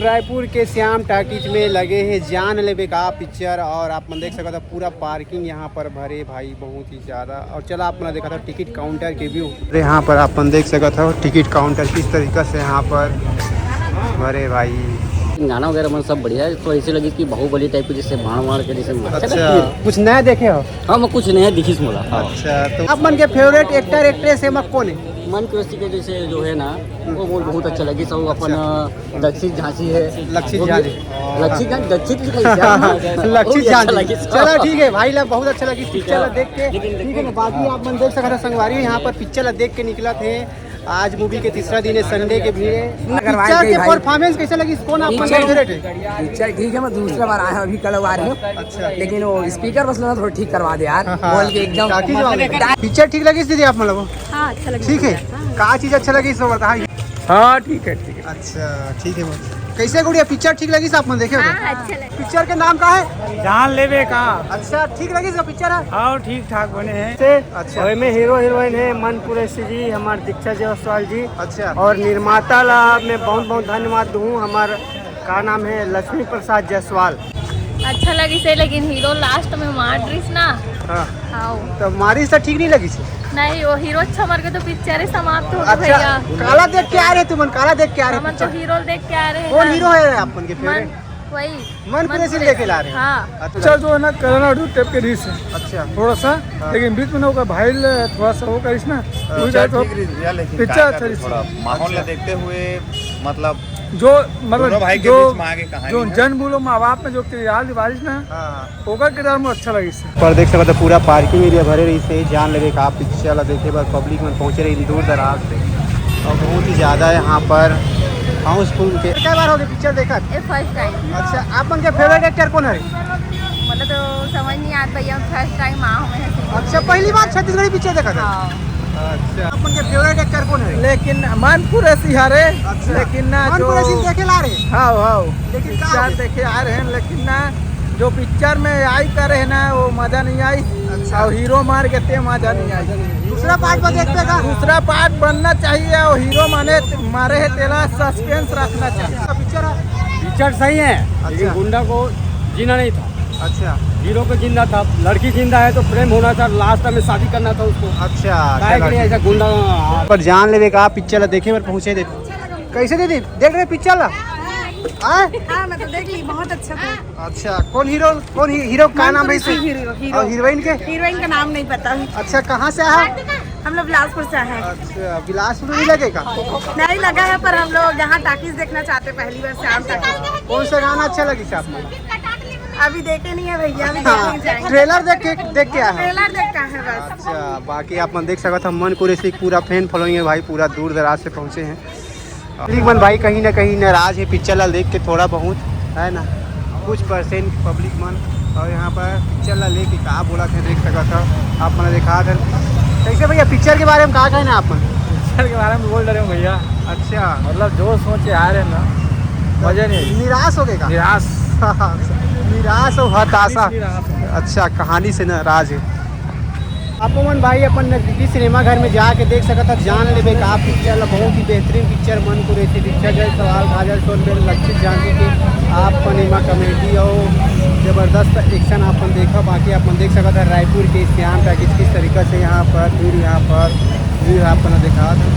रायपुर के श्याम टाकीज में लगे हैं जान लेवे का पिक्चर और आप मन देख सकते हो पूरा पार्किंग यहाँ पर भरे भाई बहुत ही ज़्यादा। और चला आप मन देखा था टिकट काउंटर के व्यू यहाँ पर आप मन देख सकते हो टिकट काउंटर किस तरीके से यहाँ पर भरे भाई। गाना वगैरह मन सब बढ़िया है। तो ऐसे लगी कि बाहुबली टाइप के जैसे भाड़ के जैसे अच्छा कुछ नया देखे हो? हाँ मैं कुछ नया दिखीस मोला। अच्छा तो आप मन के फेवरेट एक्टर एक्ट्रेस है कौन है? मन के के जैसे जो है ना वो मोल बहुत अच्छा लगी। सब अपन लक्षित झांसी है। लक्षित झांसी लक्षित झांसी चलो ठीक है भाई लोग बहुत अच्छा लगी पिक्चर देख के। ठीक है ना बाकी आप मन देख सकते हैं संगवारी यहाँ पर पिक्चर देख के निकला थे। आज मूवी के तीसरा दिन है संडे के भीड़ है। पिक्चर के परफॉर्मेंस कैसे लगी? कौन आपका फेवरेट है? पिक्चर ठीक है। मैं दूसरा बार आया अभी कल आ रहे हूँ। अच्छा लेकिन वो स्पीकर बस थोड़ा ठीक करवा दे यार। बोल के एकदम पिक्चर ठीक लगी दीदी आप मतलब? हाँ अच्छा लगा। ठीक है क्या चीज अच्छा लगी इसको बताइए। हाँ ठीक है ठीक है। अच्छा ठीक है कैसे गुड़िया पिक्चर ठीक लगी आप मन देखे? पिक्चर के नाम का है जान लेवे का। अच्छा ठीक लगी इसका पिक्चर है? हाँ ठीक ठाक बने हैं। अच्छा में हीरो हीरोइन है मन कुरैशी जी, हमारे दीक्षा जायसवाल जी। अच्छा और निर्माता ला मैं बहुत बहुत धन्यवाद दूँ। हमारा का नाम है लक्ष्मी प्रसाद जायसवाल। अच्छा लगी से लेकिन हीरो लास्ट में मार ड्रिस ना। हाँ तो मारी से ठीक नहीं लगी से? नहीं वो हीरो अच्छा मर गए तो पिक्चर ही समाप्त हो गई अच्छा भैया। काला देख के आ रहे तुम? काला देख के आ रहे? हम तो हीरो देख के आ रहे हैं। कौन हीरो है आप उनके फेवरेट? वही मन कुरैशी लेके ला रहे हैं। हाँ अच्छा जो है ना करना टाइप के रीस है अच्छा थोड़ा सा। लेकिन बीच में ना होगा भाई थोड़ा सा होगा इसमें पिक्चर अच्छा माहौल देखते हुए मतलब जो मतलब भाई के जो बीच में आगे कहानी जो है। जन्म बोलो माँ बाप में जो किरदार बारिश ना होगा किरदार में अच्छा लगी इससे। पर देख सकते पूरा पार्किंग एरिया भरे रही से जान लगे का पिक्चर देखे पर पब्लिक में पहुंचे रही दूर दराज से और बहुत ही ज़्यादा यहाँ पर हाउसफुल के। क्या बार हो गए पिक्चर देखा? First time. अच्छा आप उनके फेवरेट एक्टर कौन है? मतलब तो समझ नहीं आता भैया फर्स्ट टाइम अच्छा पहली बार छत्तीसगढ़ी पिक्चर देखा था? अच्छा आप उनके फेवरेट एक्टर कौन है? लेकिन मन कुरैशी हारे। लेकिन ना मन जो कुरैशी देखे ला रहे? हाँ हाँ लेकिन पिक्चर देखे आ रहे हैं। लेकिन ना जो पिक्चर में आई करे है ना वो मजा नहीं आई। अच्छा और हीरो मार के ते मजा नहीं आई। दूसरा पार्ट में देखते का? दूसरा पार्ट बनना चाहिए और हीरो मारे है तेरा सस्पेंस रखना चाहिए। पिक्चर पिक्चर सही है लेकिन गुंडा को जीना नहीं था। अच्छा हीरो को जिंदा था। लड़की जिंदा है तो प्रेम होना था। लास्ट में शादी करना था उसको। अच्छा ऐसा गुंडा पर जान लेवे का पिक्चर देखे पर पहुंचे थे कैसे दीदी देख रहे पिक्चर ला? हाँ मैं तो देख ली बहुत अच्छा था। अच्छा कौन हीरो का नाम है? और हीरोइन के? हीरोइन का नाम नहीं पता। अच्छा कहाँ से आया? हम लोग बिलासपुर से हैं। अच्छा बिलासपुर भी लगेगा? नहीं लगा है पर हम लोग यहाँ टाकीज देखना चाहते पहली बार श्याम टाकीज। कौन सा गाना अच्छा लगी से आपको? अभी देखे नहीं है भैया। अभी देखने जाएंगे। ट्रेलर देख के आया है? ट्रेलर देखा है बस। अच्छा बाकी आप मन देख सकते था मन कुरैशी पूरा फैन फॉलोइंग है भाई पूरा दूर दराज से पहुँचे हैं। मन भाई कहीं ना कहीं नाराज है पिक्चर ला देख के थोड़ा बहुत है ना कुछ परसेंट पब्लिक मन। और यहाँ पर पिक्चर ला लेके कहा बोला था देख सका था आप मैंने देखा था कैसे भैया पिक्चर के बारे में कहा कहना आप? पिक्चर के बारे में बोल रहे हो भैया। अच्छा मतलब जो सोचे आ रहे ना मजा नहीं। निराश हो गए? निराश और हताशा। अच्छा कहानी से नाराज है। आप मन भाई अपन नजदीकी सिनेमा घर में जाके देख सकता था जान लेवे का पिक्चर बहुत ही बेहतरीन पिक्चर मन कुरैशी दीक्षा जायसवाल काजल सोनबेल लक्षित झांसी के आप एमा कॉमेडी और ज़बरदस्त एक्शन अपन देखा। बाकी अपन देख सकता था रायपुर के श्याम टाकीज किस तरीके से यहाँ पर भीड़ यहाँ पर आपने देखा था।